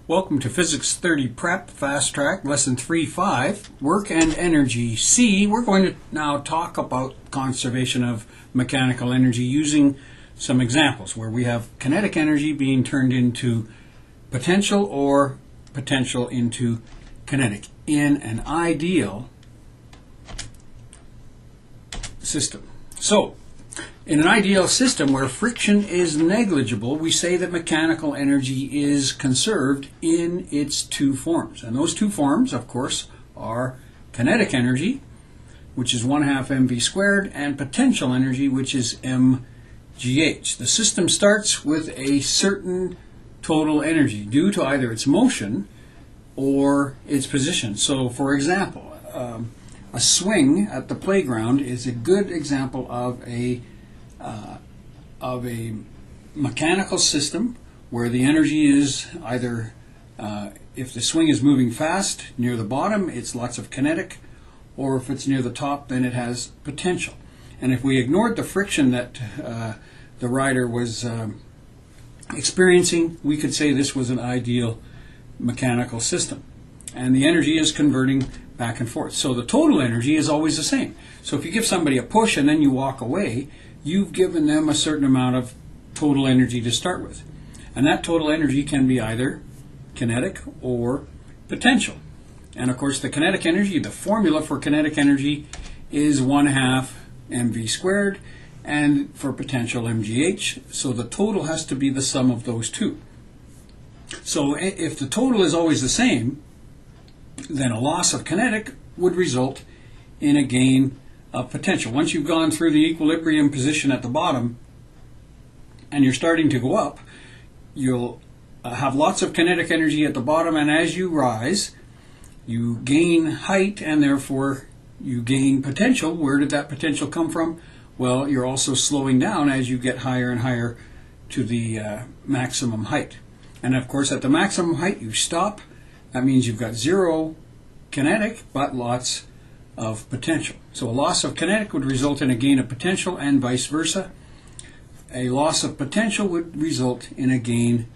Welcome to Physics 30 Prep Fast Track, Lesson 3.5, Work and Energy. C, we're going to now talk about conservation of mechanical energy using some examples where we have kinetic energy being turned into potential or potential into kinetic in an ideal system. So, in an ideal system where friction is negligible, we say that mechanical energy is conserved in its two forms. And those two forms, of course, are kinetic energy, which is 1/2 mv squared, and potential energy, which is mgh. The system starts with a certain total energy due to either its motion or its position. So, for example, a swing at the playground is a good example of a mechanical system where the energy is either, if the swing is moving fast near the bottom, it's lots of kinetic, or if it's near the top, then it has potential. And if we ignored the friction that the rider was experiencing, we could say this was an ideal mechanical system. And the energy is converting back and forth. So the total energy is always the same. So if you give somebody a push and then you walk away, you've given them a certain amount of total energy to start with. And that total energy can be either kinetic or potential. And of course the kinetic energy, the formula for kinetic energy is 1/2 mv squared, and for potential mgh. So the total has to be the sum of those two. So if the total is always the same, then a loss of kinetic would result in a gain of potential. Once you've gone through the equilibrium position at the bottom and you're starting to go up, you'll have lots of kinetic energy at the bottom, and as you rise, you gain height and therefore you gain potential. Where did that potential come from? Well, you're also slowing down as you get higher and higher to the maximum height. And of course, at the maximum height, you stop. That means you've got zero kinetic, but lots of potential. So a loss of kinetic would result in a gain of potential, and vice versa. A loss of potential would result in a gain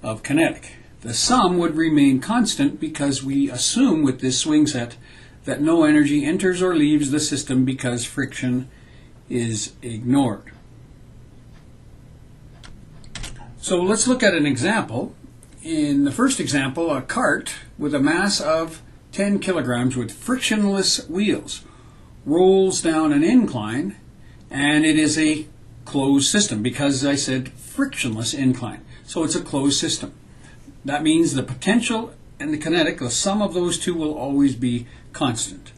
of kinetic. The sum would remain constant because we assume with this swing set that no energy enters or leaves the system because friction is ignored. So let's look at an example. In the first example, a cart with a mass of 10 kilograms with frictionless wheels rolls down an incline, and it is a closed system because I said frictionless incline. So it's a closed system. That means the potential and the kinetic, the sum of those two will always be constant.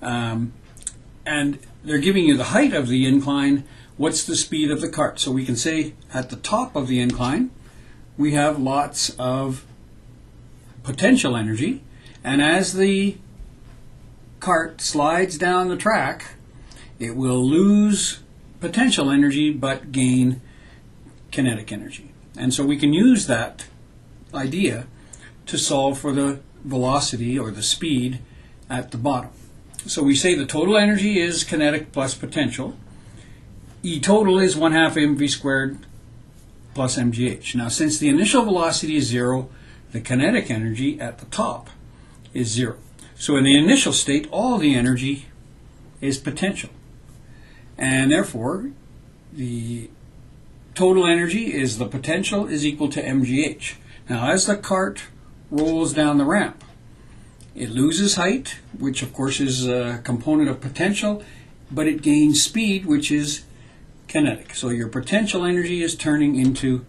And they're giving you the height of the incline. What's the speed of the cart? So we can say at the top of the incline, we have lots of potential energy, and as the cart slides down the track, it will lose potential energy but gain kinetic energy. And so we can use that idea to solve for the velocity or the speed at the bottom. So we say the total energy is kinetic plus potential. E total is 1/2 mv squared plus mgh. Now, since the initial velocity is 0, the kinetic energy at the top is 0. So in the initial state, all the energy is potential. And therefore, the total energy is the potential is equal to mgh. Now, as the cart rolls down the ramp, it loses height, which of course is a component of potential, but it gains speed, which is kinetic. So your potential energy is turning into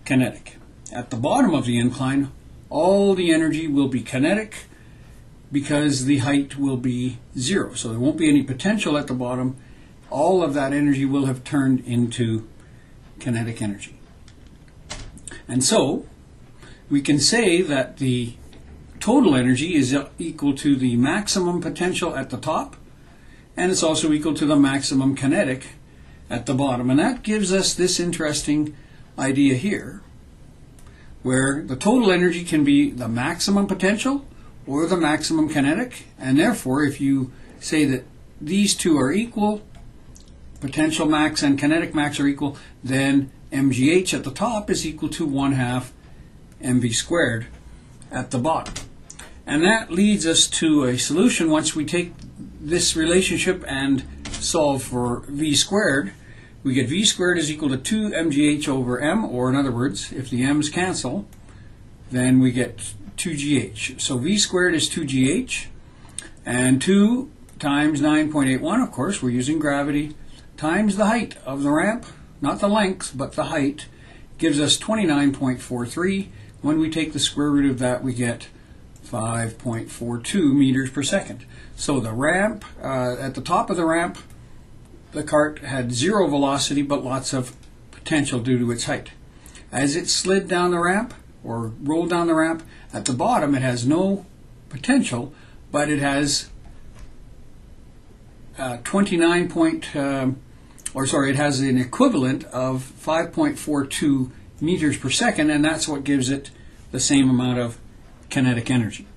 kinetic. At the bottom of the incline, all the energy will be kinetic because the height will be 0. So there won't be any potential at the bottom. All of that energy will have turned into kinetic energy. And so we can say that the total energy is equal to the maximum potential at the top, and it's also equal to the maximum kinetic at the bottom. And that gives us this interesting idea here, where the total energy can be the maximum potential or the maximum kinetic, and therefore if you say that these two are equal, potential max and kinetic max are equal, then mgh at the top is equal to 1/2 mv squared at the bottom. And that leads us to a solution. Once we take this relationship and solve for v squared, we get v squared is equal to 2 mgh over m, or in other words, if the m's cancel, then we get 2gh. So v squared is 2gh, and 2 times 9.81, of course, we're using gravity, times the height of the ramp, not the length, but the height, gives us 29.43. When we take the square root of that, we get 5.42 meters per second. So the ramp, at the top of the ramp, the cart had zero velocity but lots of potential due to its height. As it slid down the ramp, or rolled down the ramp, at the bottom it has no potential, but it has it has an equivalent of 5.42 meters per second, and that's what gives it the same amount of kinetic energy.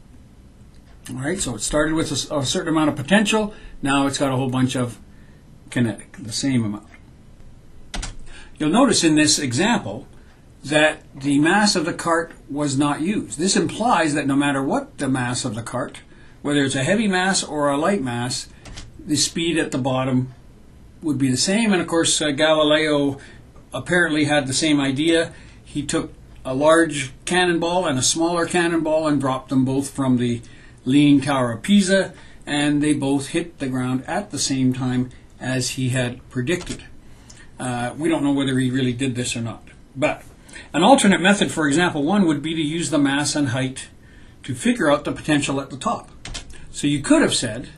All right, so it started with a certain amount of potential. Now it's got a whole bunch of kinetic, the same amount. You'll notice in this example that the mass of the cart was not used. This implies that no matter what the mass of the cart, whether it's a heavy mass or a light mass, the speed at the bottom would be the same. And of course, Galileo apparently had the same idea. He took a large cannonball and a smaller cannonball and dropped them both from the Leaning Tower of Pisa, and they both hit the ground at the same time as he had predicted. We don't know whether he really did this or not. But an alternate method, for example, one would be to use the mass and height to figure out the potential at the top. So you could have said,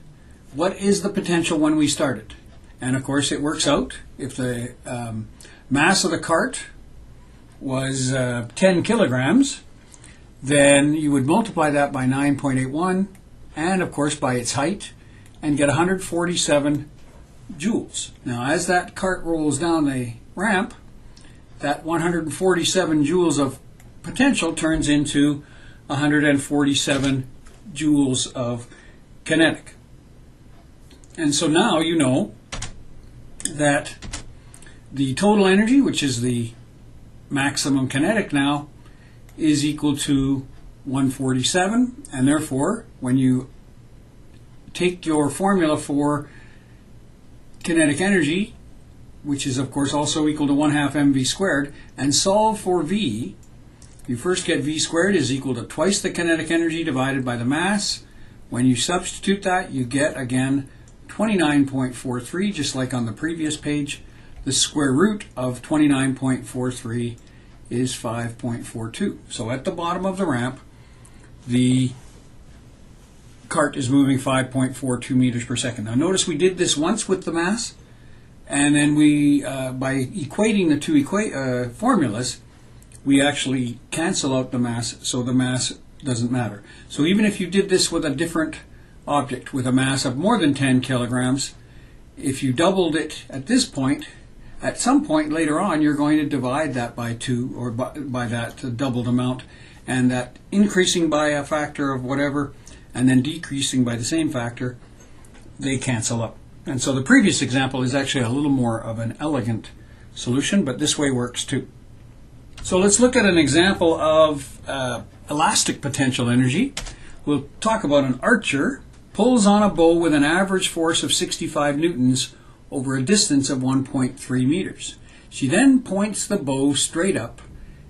what is the potential when we started? And of course it works out. If the mass of the cart was 10 kilograms, then you would multiply that by 9.81 and of course by its height and get 147 joules. Now as that cart rolls down the ramp, that 147 joules of potential turns into 147 joules of kinetic. And so now you know that the total energy, which is the maximum kinetic now, is equal to 147, and therefore when you take your formula for kinetic energy, which is of course also equal to 1/2 mv squared, and solve for v, you first get v squared is equal to twice the kinetic energy divided by the mass. When you substitute that, you get again 29.43, just like on the previous page. The square root of 29.43 is 5.42. So at the bottom of the ramp, the cart is moving 5.42 meters per second. Now notice we did this once with the mass, and then we, by equating the two formulas, we actually cancel out the mass, so the mass doesn't matter. So even if you did this with a different object with a mass of more than 10 kilograms, if you doubled it at this point, at some point later on you're going to divide that by 2, or by that doubled amount, and that increasing by a factor of whatever and then decreasing by the same factor, they cancel up. And so the previous example is actually a little more of an elegant solution, but this way works too. So let's look at an example of elastic potential energy. We'll talk about an archer pulls on a bow with an average force of 65 newtons over a distance of 1.3 meters. She then points the bow straight up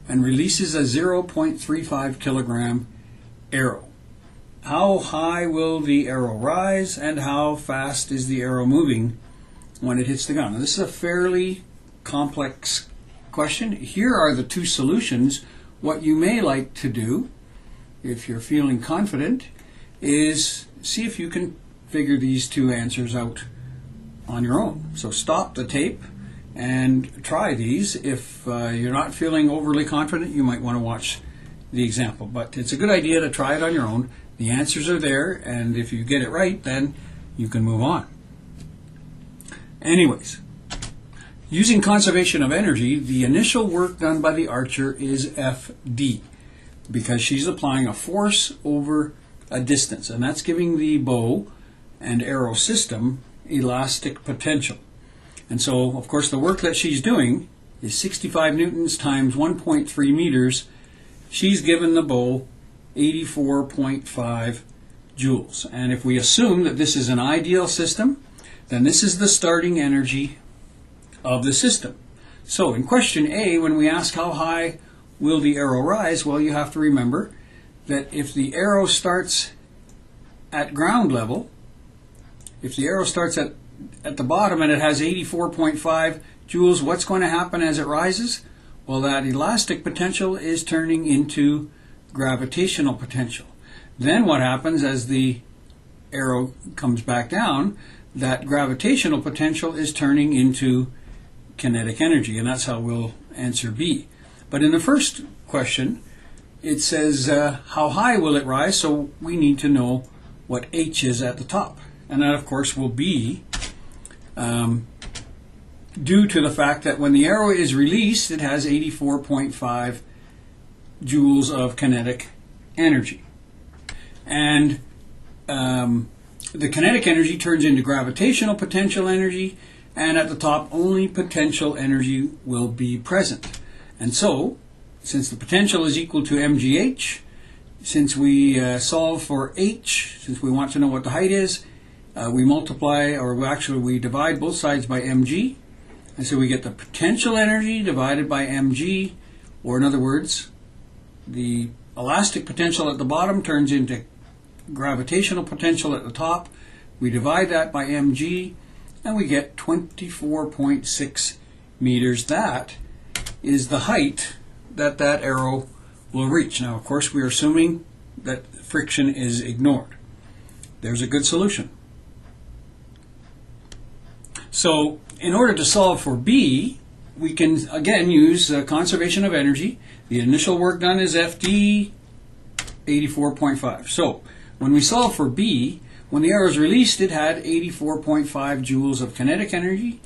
and releases a 0.35 kilogram arrow. How high will the arrow rise, and how fast is the arrow moving when it hits the ground? Now, this is a fairly complex question. Here are the two solutions. What you may like to do, if you're feeling confident, is see if you can figure these two answers out on your own. So stop the tape and try these. If you're not feeling overly confident, you might want to watch the example. But it's a good idea to try it on your own. The answers are there, and if you get it right, then you can move on. Anyways, using conservation of energy, the initial work done by the archer is Fd, because she's applying a force over a distance, and that's giving the bow and arrow system elastic potential. And so, of course, the work that she's doing is 65 newtons times 1.3 meters. She's given the bow 84.5 joules. And if we assume that this is an ideal system, then this is the starting energy of the system. So in question A, when we ask how high will the arrow rise, well, you have to remember that if the arrow starts at ground level, if the arrow starts at the bottom and it has 84.5 joules, what's going to happen as it rises? Well, that elastic potential is turning into gravitational potential. Then what happens as the arrow comes back down, that gravitational potential is turning into kinetic energy, and that's how we'll answer B. But in the first question, it says how high will it rise, so we need to know what H is at the top. And that, of course, will be due to the fact that when the arrow is released, it has 84.5 joules of kinetic energy. And the kinetic energy turns into gravitational potential energy, and at the top, only potential energy will be present. And so, since the potential is equal to mgh, since we solve for h, since we want to know what the height is, we multiply, or actually we divide both sides by mg, and so we get the potential energy divided by mg, or in other words, the elastic potential at the bottom turns into gravitational potential at the top. We divide that by mg, and we get 24.6 meters. That is the height that that arrow will reach. Now, of course, we're assuming that friction is ignored. There's a good solution. So, in order to solve for B, we can again use conservation of energy. The initial work done is FD 84.5. So, when we solve for B, when the arrow is released, it had 84.5 joules of kinetic energy.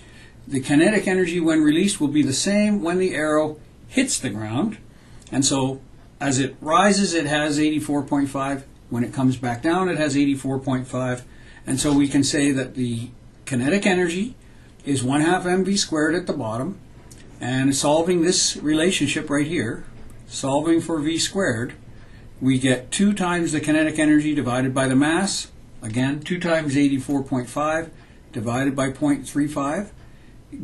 The kinetic energy when released will be the same when the arrow hits the ground. And so, as it rises, it has 84.5. When it comes back down, it has 84.5. And so we can say that the kinetic energy is 1/2 mv squared at the bottom. And solving this relationship right here, solving for v squared, we get 2 times the kinetic energy divided by the mass. Again, 2 times 84.5 divided by 0.35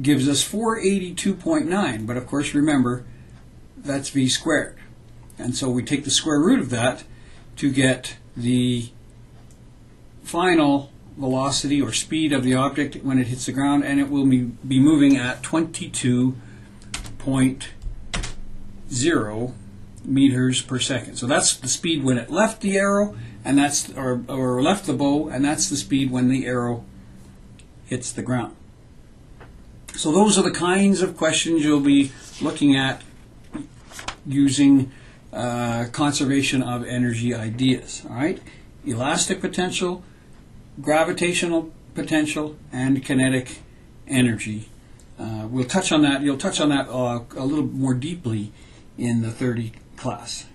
gives us 482.9. But of course, remember, that's v squared. And so we take the square root of that to get the final velocity or speed of the object when it hits the ground, and it will be moving at 22.0 meters per second. So that's the speed when it left the arrow, and that's or left the bow, and that's the speed when the arrow hits the ground. So those are the kinds of questions you'll be looking at using conservation of energy ideas. All right, elastic potential, gravitational potential, and kinetic energy. We'll touch on that. You'll touch on that a little more deeply in the 30 class.